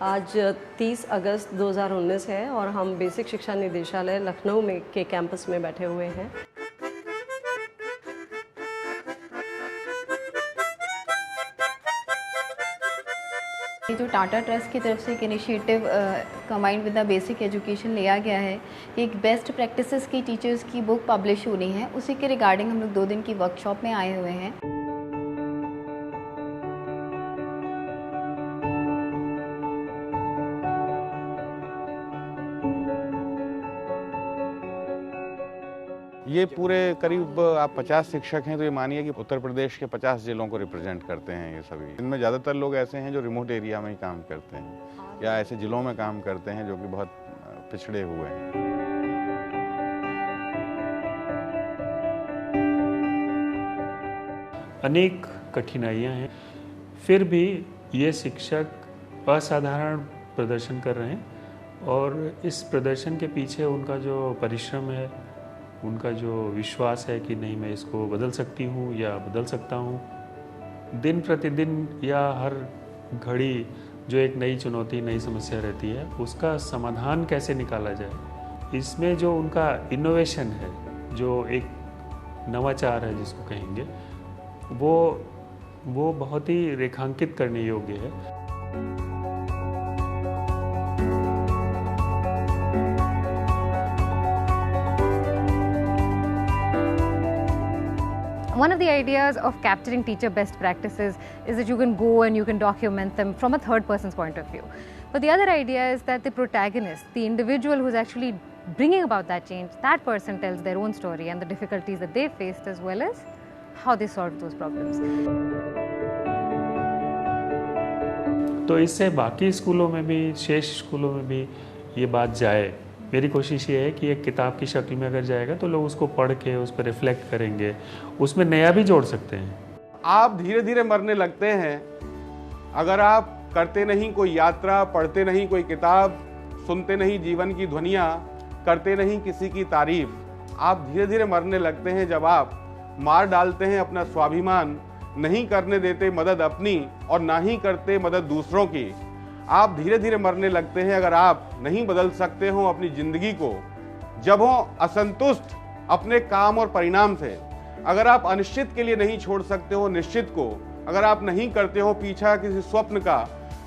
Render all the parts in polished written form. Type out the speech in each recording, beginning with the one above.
आज 30 अगस्त 2019 है और हम बेसिक शिक्षा निदेशालय लखनऊ में के कैंपस में बैठे हुए हैं। ये जो टाटा ट्रस्ट की तरफ से एक initiative combined with the basic education लिया गया है, एक बेस्ट प्रैक्टिसेस की टीचर्स की बुक पब्लिश होनी है, उसी के रिगार्डिंग हम लोग 2 दिन की वर्कशॉप में आए हुए हैं। ये पूरे करीब आप 50 शिक्षक हैं तो ये मानिए कि उत्तर प्रदेश के 50 जिलों को रिप्रेजेंट करते हैं ये सभी। इनमें ज़्यादातर लोग ऐसे हैं जो रिमोट एरिया में ही काम करते हैं या ऐसे जिलों में काम करते हैं जो कि बहुत पिछड़े हुए हैं। अनेक कठिनाइयां हैं, फिर भी ये शिक्षक असाधारण प्रदर्शन कर रहे हैं और इस प्रदर्शन के पीछे उनका जो परिश्रम है, उनका जो विश्वास है कि नहीं मैं इसको बदल सकती हूँ या बदल सकता हूँ, दिन प्रतिदिन या हर घड़ी जो एक नई चुनौती, नई समस्या रहती है, उसका समाधान कैसे निकाला जाए, इसमें जो उनका इनोवेशन है, जो एक नवाचार है जिसको कहेंगे, वो बहुत ही रेखांकित करने योग्य है। One of the ideas of capturing teacher best practices is that you can go and you can document them from a third person's point of view. But the other idea is that the protagonist, the individual who's actually bringing about that change, that person tells their own story and the difficulties that they faced as well as how they solved those problems. तो इससे बाकी स्कूलों में भी, शेष स्कूलों में भी ये बात जाए। मेरी कोशिश ये है कि एक किताब की शक्ल में अगर जाएगा तो लोग उसको पढ़ के उस पर रिफ्लेक्ट करेंगे, उसमें नया भी जोड़ सकते हैं। आप धीरे धीरे मरने लगते हैं अगर आप करते नहीं कोई यात्रा, पढ़ते नहीं कोई किताब, सुनते नहीं जीवन की ध्वनियाँ, करते नहीं किसी की तारीफ। आप धीरे धीरे मरने लगते हैं जब आप मार डालते हैं अपना स्वाभिमान, नहीं करने देते मदद अपनी और ना ही करते मदद दूसरों की। आप धीरे धीरे मरने लगते हैं अगर आप नहीं बदल सकते हो अपनी जिंदगी को, जब हो असंतुष्ट अपने काम और परिणाम से, अगर आप अनिश्चित के लिए नहीं छोड़ सकते हो निश्चित को, अगर आप नहीं करते हो पीछा किसी स्वप्न का,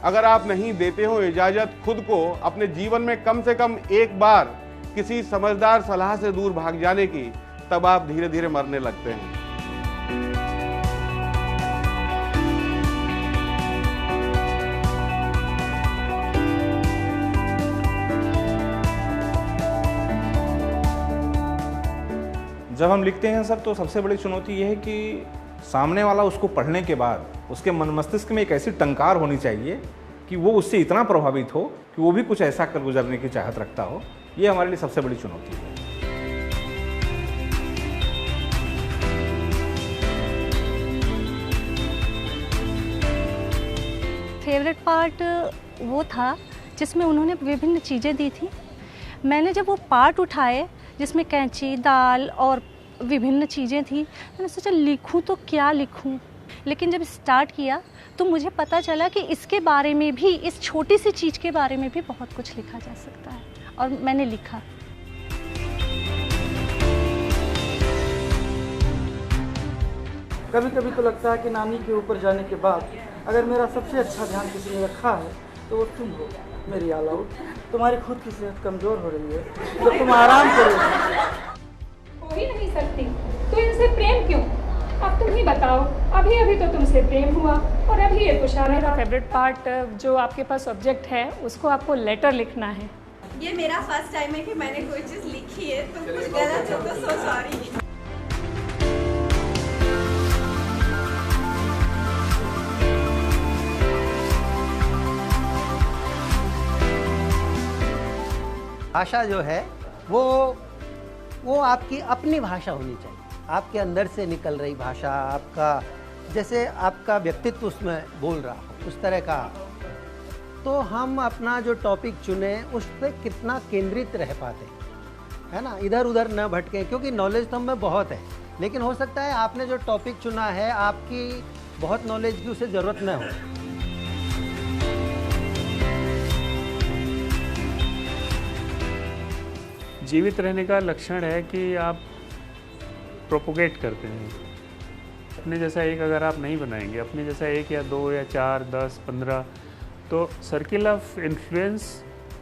अगर आप नहीं देते हो इजाजत खुद को अपने जीवन में कम से कम एक बार किसी समझदार सलाह से दूर भाग जाने की, तब आप धीरे धीरे मरने लगते हैं। जब हम लिखते हैं सर तो सबसे बड़ी चुनौती ये है कि सामने वाला उसको पढ़ने के बाद उसके मन मस्तिष्क में एक ऐसी टंकार होनी चाहिए कि वो उससे इतना प्रभावित हो कि वो भी कुछ ऐसा कर गुजरने की चाहत रखता हो। ये हमारे लिए सबसे बड़ी चुनौती है। फेवरेट पार्ट वो था जिसमें उन्होंने विभिन्न चीज़ें दी थी। मैंने जब वो पार्ट उठाए जिसमें कैंची, दाल और विभिन्न चीज़ें थी, मैंने सोचा लिखूं तो क्या लिखूं, लेकिन जब स्टार्ट किया तो मुझे पता चला कि इसके बारे में भी, इस छोटी सी चीज़ के बारे में भी बहुत कुछ लिखा जा सकता है और मैंने लिखा। कभी कभी तो लगता है कि नानी के ऊपर जाने के बाद अगर मेरा सबसे अच्छा ध्यान किसी ने रखा है तो वो तुम हो मेरी ऑल आउट। तुम्हारी खुद की सेहत कमज़ोर हो रही है तो तुम आराम करोगे। हो ही नहीं सकती तो इनसे प्रेम क्यों? अब तुम ही बताओ। अभी अभी तो तुमसे प्रेम हुआ और अभी ये कुछ आ रहा। मेरा फेवरेट पार्ट जो आपके पास सब्जेक्ट है उसको आपको लेटर लिखना है। ये मेरा फर्स्ट टाइम है कि मैंने कोई चीज़ लिखी है, तो कुछ गलत हो तो सो सॉरी। भाषा जो है वो आपकी अपनी भाषा होनी चाहिए, आपके अंदर से निकल रही भाषा, आपका जैसे आपका व्यक्तित्व उसमें बोल रहा हो उस तरह का। तो हम अपना जो टॉपिक चुने उस पर कितना केंद्रित रह पाते हैं, है ना, इधर उधर न भटकें, क्योंकि नॉलेज तो हमें बहुत है, लेकिन हो सकता है आपने जो टॉपिक चुना है आपकी बहुत नॉलेज की उसे ज़रूरत न हो। जीवित रहने का लक्षण है कि आप प्रोपोगेट करते हैं। अपने जैसा एक अगर आप नहीं बनाएंगे, अपने जैसा 1 या 2 या 4, 10, 15, तो सर्किल ऑफ इन्फ्लुएंस,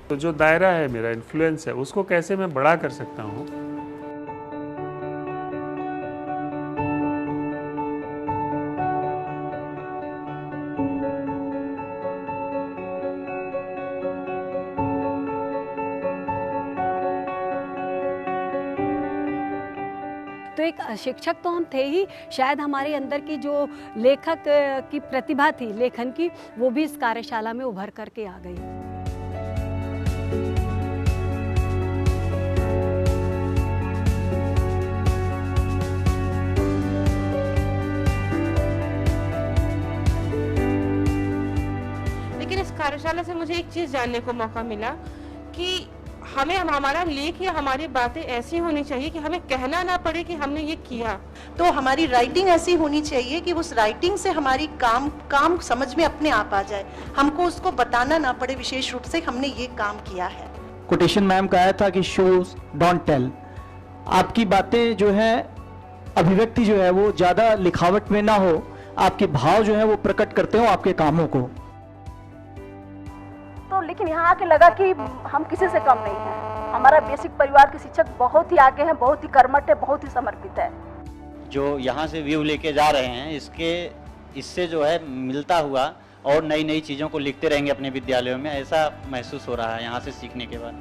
तो जो दायरा है मेरा इन्फ्लुएंस है, उसको कैसे मैं बड़ा कर सकता हूँ। तो एक शिक्षक तो हम थे ही, शायद हमारे अंदर की जो लेखक की प्रतिभा थी लेखन की, वो भी इस कार्यशाला में उभर करके आ गई। लेकिन इस कार्यशाला से मुझे एक चीज़ जानने को मौका मिला कि हमें हमारा लेख या हमारी बातें ऐसी होनी चाहिए कि हमें कहना ना पड़े कि हमने ये किया। तो हमारी राइटिंग ऐसी होनी चाहिए कि उस राइटिंग से हमारी काम समझ में अपने आप आ जाए, हमको उसको बताना ना पड़े विशेष रूप से हमने ये काम किया है। कोटेशन मैम का आया था कि शोज डोंट टेल। आपकी बातें जो है, अभिव्यक्ति जो है वो ज़्यादा लिखावट में ना हो, आपके भाव जो है वो प्रकट करते हो आपके कामों को। तो लेकिन यहाँ आके लगा कि हम किसी से कम नहीं हैं। हमारा बेसिक परिवार के शिक्षक बहुत ही आगे हैं, बहुत ही कर्मठ है, बहुत ही समर्पित है। जो यहाँ से व्यू लेके जा रहे हैं, इससे जो है मिलता हुआ और नई नई चीज़ों को लिखते रहेंगे अपने विद्यालयों में, ऐसा महसूस हो रहा है यहाँ से सीखने के बाद।